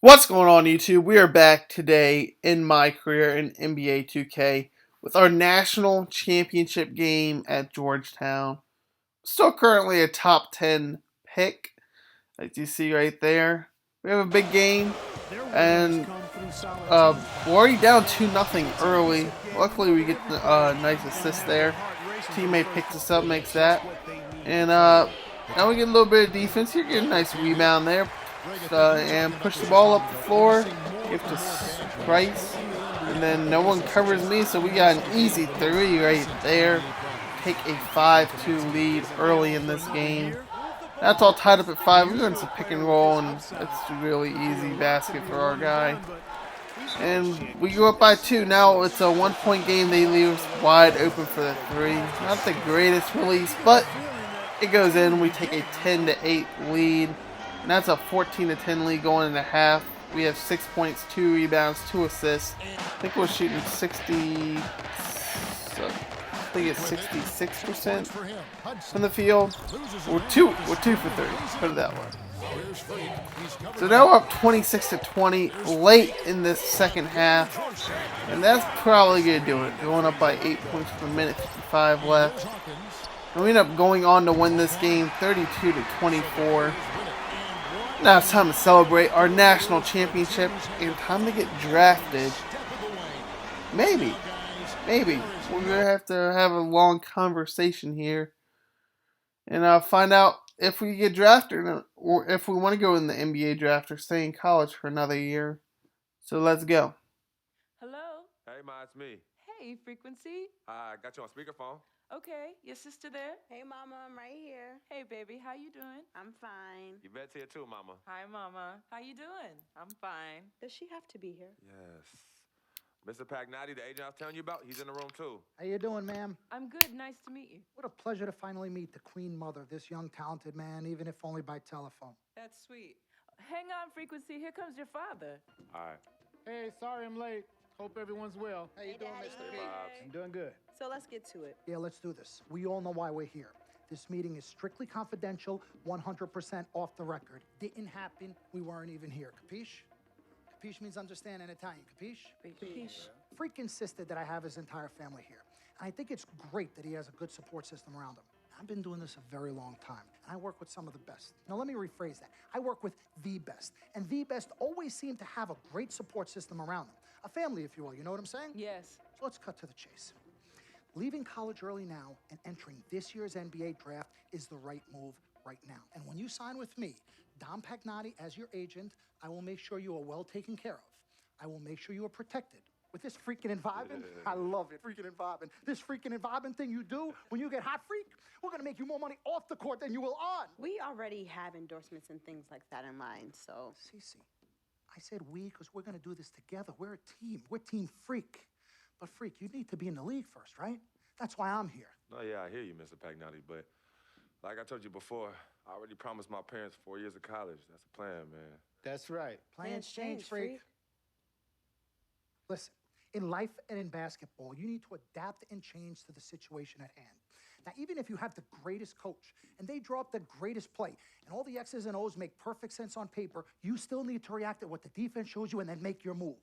What's going on, YouTube? We are back today in my career in NBA 2K with our national championship game at Georgetown. Still currently a top 10 pick, as you see right there. We have a big game, and we're already down 2-0 early. Luckily, we get a nice assist there. Teammate picks us up, makes that. And now we get a little bit of defense here, get a nice rebound there. And push the ball up the floor, give to Price, and then no one covers me, so we got an easy three right there. Take a 5-2 lead early in this game. That's all tied up at 5. We're going to pick and roll, and it's a really easy basket for our guy. And we go up by 2. Now it's a 1-point game. They leave us wide open for the 3. Not the greatest release, but it goes in. We take a 10-8 lead. And that's a 14-10 lead going into half. We have 6 points, 2 rebounds, 2 assists. I think we're shooting 66% from the field. We're two for 3. Put it that way. So now we're up 26-20 late in this second half, and that's probably gonna do it. Going up by 8 points per minute, 55 left. And we end up going on to win this game, 32-24. Now it's time to celebrate our national championship and time to get drafted. Maybe. We're going to have a long conversation here and find out if we get drafted or if we want to go in the NBA draft or stay in college for another year. So let's go. Hello? Hey, Ma, it's me. Hey, Frequency. I got you on speakerphone. Okay, your sister there? Hey, Mama, I'm right here. Hey, baby, how you doing? I'm fine. Yvette's here too, Mama. Hi, Mama. How you doing? I'm fine. Does she have to be here? Yes. Mr. Pagnotti, the agent I was telling you about, he's in the room too. How you doing, ma'am? I'm good. Nice to meet you. What a pleasure to finally meet the Queen Mother of this young, talented man, even if only by telephone. That's sweet. Hang on, Frequency. Here comes your father. All right. Hey, sorry I'm late. Hope everyone's well. How you doing, Daddy. Mr. Hey, P? Bobs. I'm doing good. So let's get to it. Yeah, let's do this. We all know why we're here. This meeting is strictly confidential, 100% off the record. Didn't happen. We weren't even here. Capiche? Capiche means understand in Italian. Capiche? Capiche. Freak insisted that I have his entire family here. And I think it's great that he has a good support system around him. I've been doing this a very long time, and I work with some of the best. Now, let me rephrase that. I work with the best, and the best always seem to have a great support system around them. A family, if you will, you know what I'm saying? Yes. So let's cut to the chase. Leaving college early now and entering this year's NBA draft is the right move right now. And when you sign with me, Dom Pagnotti, as your agent, I will make sure you are well taken care of. I will make sure you are protected. With this freaking environment, I love it, freaking environment. This freaking environment thing you do when you get hot freak, we're gonna make you more money off the court than you will on. We already have endorsements and things like that in mind, so. Cece, I said we because we're gonna do this together. We're a team. We're Team Freak. But Freak, you need to be in the league first, right? That's why I'm here. No, yeah, I hear you, Mr. Pagnotti, but like I told you before, I already promised my parents 4 years of college. That's the plan, man. That's right. Plans change, Freak. Listen, in life and in basketball, you need to adapt and change to the situation at hand. Now, even if you have the greatest coach and they draw up the greatest play and all the X's and O's make perfect sense on paper, you still need to react to what the defense shows you and then make your move.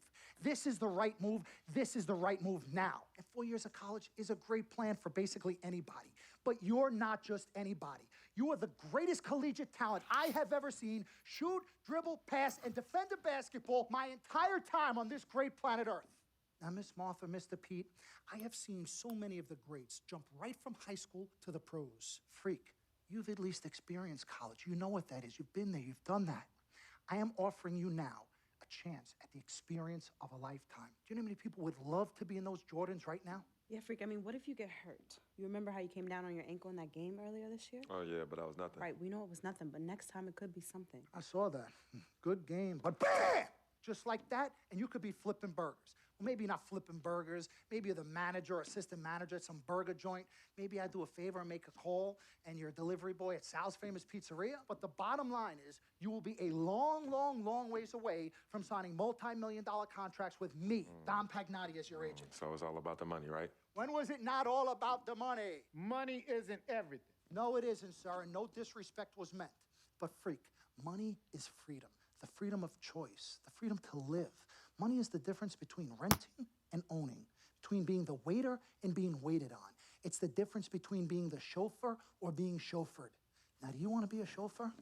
This is the right move. This is the right move now. And 4 years of college is a great plan for basically anybody. But you're not just anybody. You are the greatest collegiate talent I have ever seen shoot, dribble, pass, and defend a basketball my entire time on this great planet Earth. Now, Miss Martha, Mr. Pete, I have seen so many of the greats jump right from high school to the pros. Freak, you've at least experienced college. You know what that is. You've been there. You've done that. I am offering you now a chance at the experience of a lifetime. Do you know how many people would love to be in those Jordans right now? Yeah, Freak, I mean, what if you get hurt? You remember how you came down on your ankle in that game earlier this year? Oh, yeah, but that was nothing. Right, we know it was nothing, but next time it could be something. I saw that. Good game. But bam! Just like that, and you could be flipping burgers. Well, maybe not flipping burgers. Maybe you're the manager or assistant manager at some burger joint. Maybe I do a favor and make a call, and you're a delivery boy at Sal's Famous Pizzeria. But the bottom line is, you will be a long, long, long ways away from signing multi-million-dollar contracts with me, Dom Pagnotti, as your agent. So it's all about the money, right? When was it not all about the money? Money isn't everything. No, it isn't, sir, and no disrespect was meant. But Freak, money is freedom. the freedom of choice, the freedom to live. Money is the difference between renting and owning, between being the waiter and being waited on. It's the difference between being the chauffeur or being chauffeured. Now, do you want to be a chauffeur?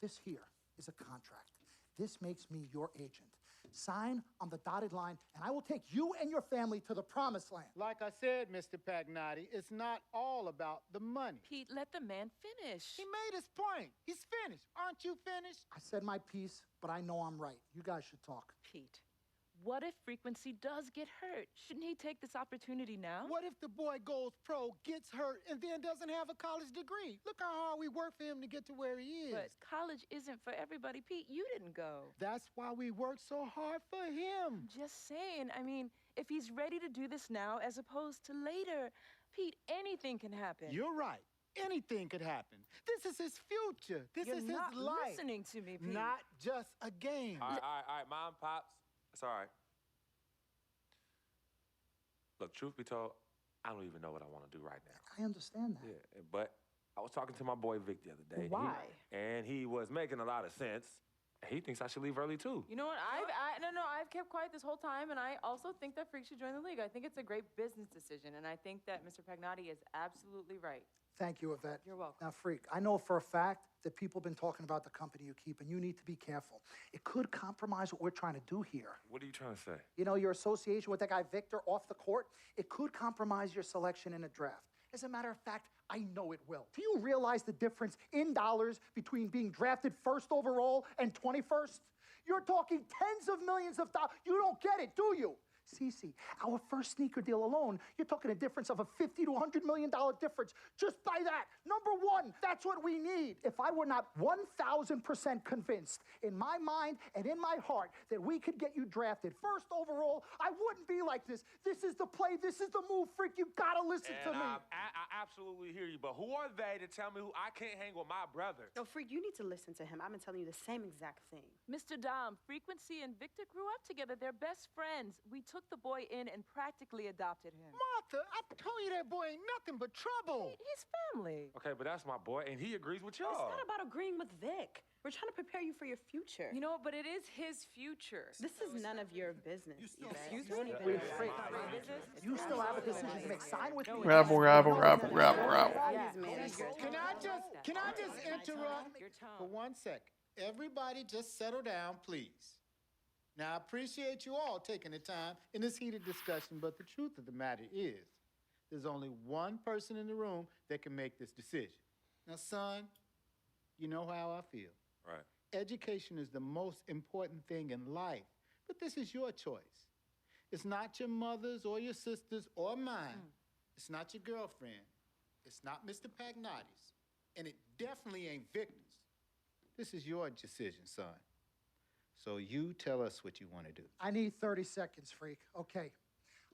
This here is a contract. This makes me your agent. Sign on the dotted line, and I will take you and your family to the promised land. Like I said, Mr. Pagnotti, it's not all about the money. Pete, let the man finish. He made his point. He's finished. Aren't you finished? I said my piece, but I know I'm right. You guys should talk. Pete, what if Frequency does get hurt? Shouldn't he take this opportunity now? What if the boy goes pro, gets hurt, and then doesn't have a college degree? Look how hard we work for him to get to where he is. But college isn't for everybody. Pete, you didn't go. That's why we work so hard for him. Just saying. I mean, if he's ready to do this now as opposed to later, Pete, anything can happen. You're right. Anything could happen. This is his future. This You're is not his life. listening to me, Pete. Not just a game. All right, Mom, Pops. It's all right. Look, truth be told, I don't even know what I want to do right now. I understand that. Yeah, but I was talking to my boy Vic the other day. Why? And he was making a lot of sense. He thinks I should leave early, too. You know what? I've kept quiet this whole time, and I also think that Freak should join the league. I think it's a great business decision, and I think that Mr. Pagnotti is absolutely right. Thank you, Yvette. You're welcome. Now, Freak, I know for a fact that people have been talking about the company you keep, and you need to be careful. It could compromise what we're trying to do here. What are you trying to say? You know, your association with that guy Victor off the court, it could compromise your selection in a draft. As a matter of fact, I know it will. Do you realize the difference in dollars between being drafted first overall and 21st? You're talking tens of millions of dollars. You don't get it, do you? Cece, our first sneaker deal alone, you're talking a difference of a $50 to $100 million difference just by that. Number one, that's what we need. If I were not 1,000% convinced in my mind and in my heart that we could get you drafted first overall, I wouldn't be like this. This is the play. This is the move, Freak. You gotta listen to me. I absolutely hear you, but who are they to tell me who I can't hang with my brother? No, Freak, you need to listen to him. I've been telling you the same exact thing. Mr. Dom, Frequency and Victor grew up together. They're best friends. We took the boy in and practically adopted him. Martha, I told you that boy ain't nothing but trouble. He's family. Okay, but that's my boy, and he agrees with It's y'all. not about agreeing with Vic. We're trying to prepare you for your future. You know what? But it is his future. This is none of your business. Yvette. Excuse Don't me? even- Wait, Freak. Business? You still have a decision to make. Sign with me. Rabble, rabble, rabble, rabble, rabble. All Yeah. these managers. Can I just interrupt Your tone. for 1 second? Everybody just settle down, please. Now, I appreciate you all taking the time in this heated discussion, but the truth of the matter is, there's only one person in the room that can make this decision. Now, son, you know how I feel. Right. Education is the most important thing in life, but this is your choice. It's not your mother's or your sister's or mine. It's not your girlfriend. It's not Mr. Pagnotti's. And it definitely ain't Victor's. This is your decision, son. So you tell us what you want to do. I need 30 seconds, Freak. Okay.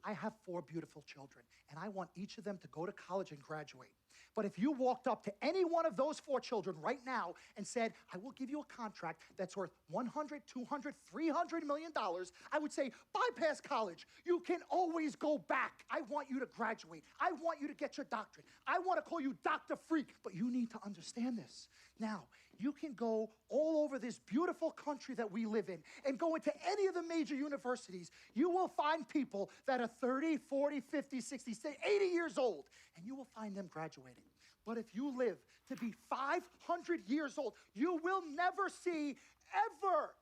I have 4 beautiful children, and I want each of them to go to college and graduate. But if you walked up to any one of those 4 children right now and said, I will give you a contract that's worth $100, $200, $300 million, I would say, bypass college. You can always go back. I want you to graduate. I want you to get your doctorate. I want to call you Dr. Freak, but you need to understand this. Now, you can go all over this beautiful country that we live in and go into any of the major universities. You will find people that are 30, 40, 50, 60, 80 years old, and you will find them graduating. But if you live to be 500 years old, you will never see ever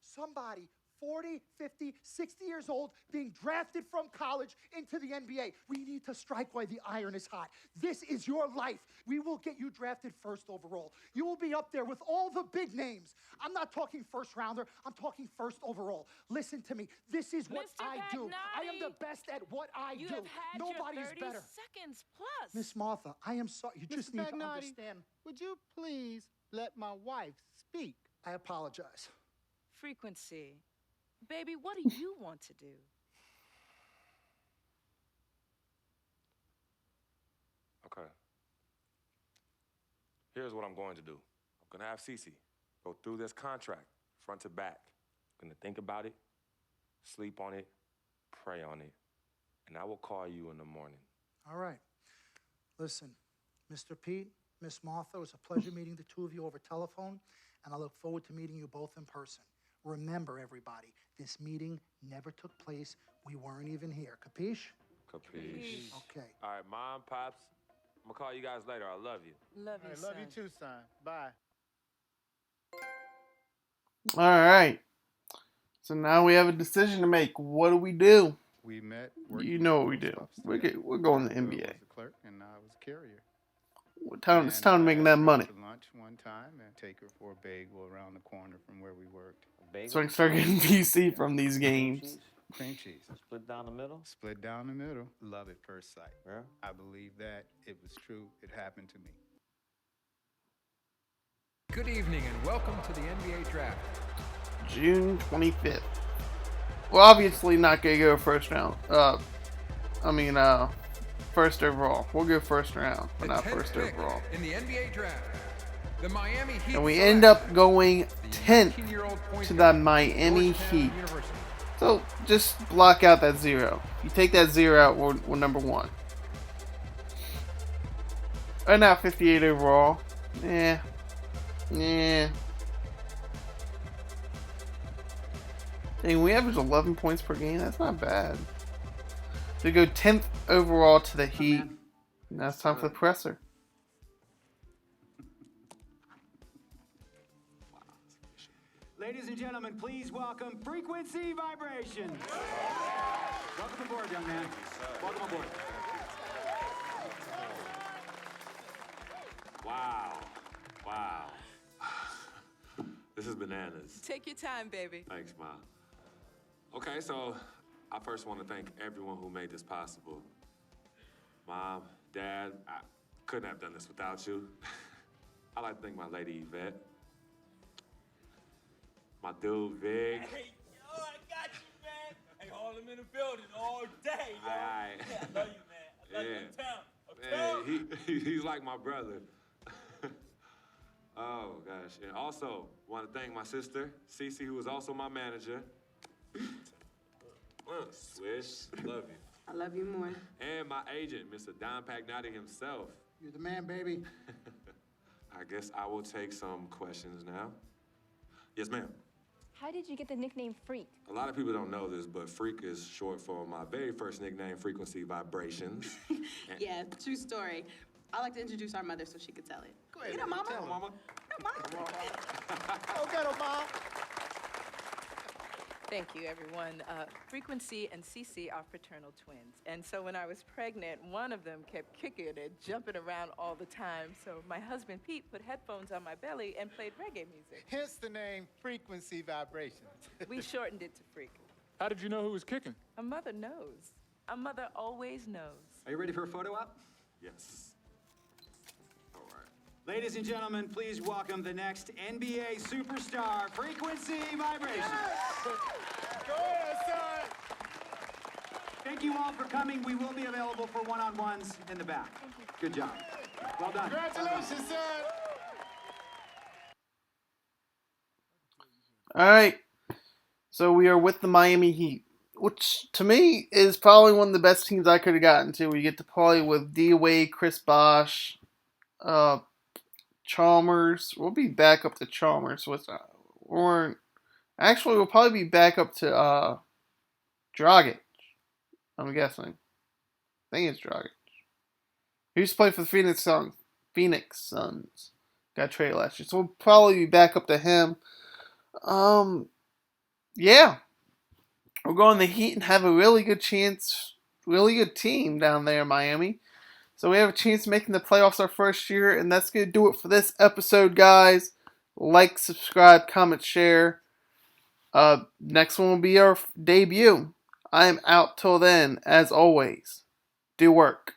somebody 40, 50, 60 years old being drafted from college into the NBA. We need to strike while the iron is hot. This is your life. We will get you drafted first overall. You will be up there with all the big names. I'm not talking first rounder. I'm talking first overall. Listen to me. This is what Mr. I do. I am the Pagnotti, best at what I You do. have had Nobody your is 30 better. seconds plus. Miss Martha, I am sorry. You just Mr. need to Pagnotti, understand. would you please let my wife speak? I apologize. Frequency. Baby, what do you want to do? Okay. Here's what I'm going to do. I'm going to have Cece go through this contract front to back. I'm going to think about it, sleep on it, pray on it, and I will call you in the morning. All right. Listen, Mr. Pete, Miss Martha, it was a pleasure meeting the two of you over telephone, and I look forward to meeting you both in person. Remember, everybody, this meeting never took place. We weren't even here. Capiche? Capiche. Okay. All right, Mom, Pops, I'm gonna call you guys later. I love you. Love I you, love son. you too, son. Bye. All right. So now we have a decision to make. What do we do? We met. You know what we do. We're going to I NBA. was a clerk and I was a carrier. It's time to make that money. To lunch one time and take her for a bagel around the corner from where we worked. So I can start getting PC from these games. Cream cheese. Split down the middle? Split down the middle. Love at first sight. Yeah. I believe that it was true. It happened to me. Good evening and welcome to the NBA Draft. June 25th. We're obviously not going to go first round. First overall. We'll go first round, but not first overall. In the NBA Draft, the Miami Heat. And we end up going 10th 18-year-old point to the guard, Miami Georgetown Heat. University. So just block out that 0. If you take that 0 out, we're number 1. Right now, 58 overall. Yeah. Dang, we average 11 points per game. That's not bad. We go 10th overall to the Heat. Now it's time for the presser. Ladies and gentlemen, please welcome Frequency Vibrations. Welcome aboard, young man. Welcome aboard. Wow. This is bananas. Take your time, baby. Thanks, Mom. Okay, so I first want to thank everyone who made this possible. Mom, Dad, I couldn't have done this without you. I'd like to thank my lady Yvette. My dude, Vig. Hey, yo, I got you, man. Hey, hold him in the building all day, yo. Aye. Yeah, I love you, man. I love you Yeah. uptown. He's like my brother. Oh, gosh. And also, want to thank my sister, Cece, who is also my manager. Swish, love you. I love you more. And my agent, Mr. Don Pagnotti himself. You're the man, baby. I guess I will take some questions now. Yes, ma'am. How did you get the nickname Freak? A lot of people don't know this, but Freak is short for my very first nickname, Frequency Vibrations. Yeah, true story. I like to introduce our mother so she could tell it. Go ahead. You know, Mama. Tell her, Mama. No, Mama. Go get her, Mom. Thank you, everyone. Frequency and Cece are fraternal twins. And so when I was pregnant, one of them kept kicking and jumping around all the time. So my husband, Pete, put headphones on my belly and played reggae music. Hence the name Frequency Vibrations. We shortened it to Freak. How did you know who was kicking? A mother knows. A mother always knows. Are you ready for a photo op? Yes. All right. Ladies and gentlemen, please welcome the next NBA superstar, Frequency Vibrations. Go ahead, son. Thank you all for coming. We will be available for one-on-ones in the back. Good job. Well done. Congratulations, son. All right. So we are with the Miami Heat, which to me is probably one of the best teams I could have gotten to. We get to play with D Wade, Chris Bosh, Chalmers. We'll be back up to Chalmers. We'll probably be back up to Dragic. I'm guessing. I think it's Dragic. He used to play for the Phoenix Suns. Got traded last year. So we'll probably be back up to him. Yeah. We're going to the Heat and have a really good chance, really good team down there in Miami. So we have a chance of making the playoffs our first year, and that's going to do it for this episode, guys. Like, subscribe, comment, share. Next one will be our debut. I am out till then, as always. Do work.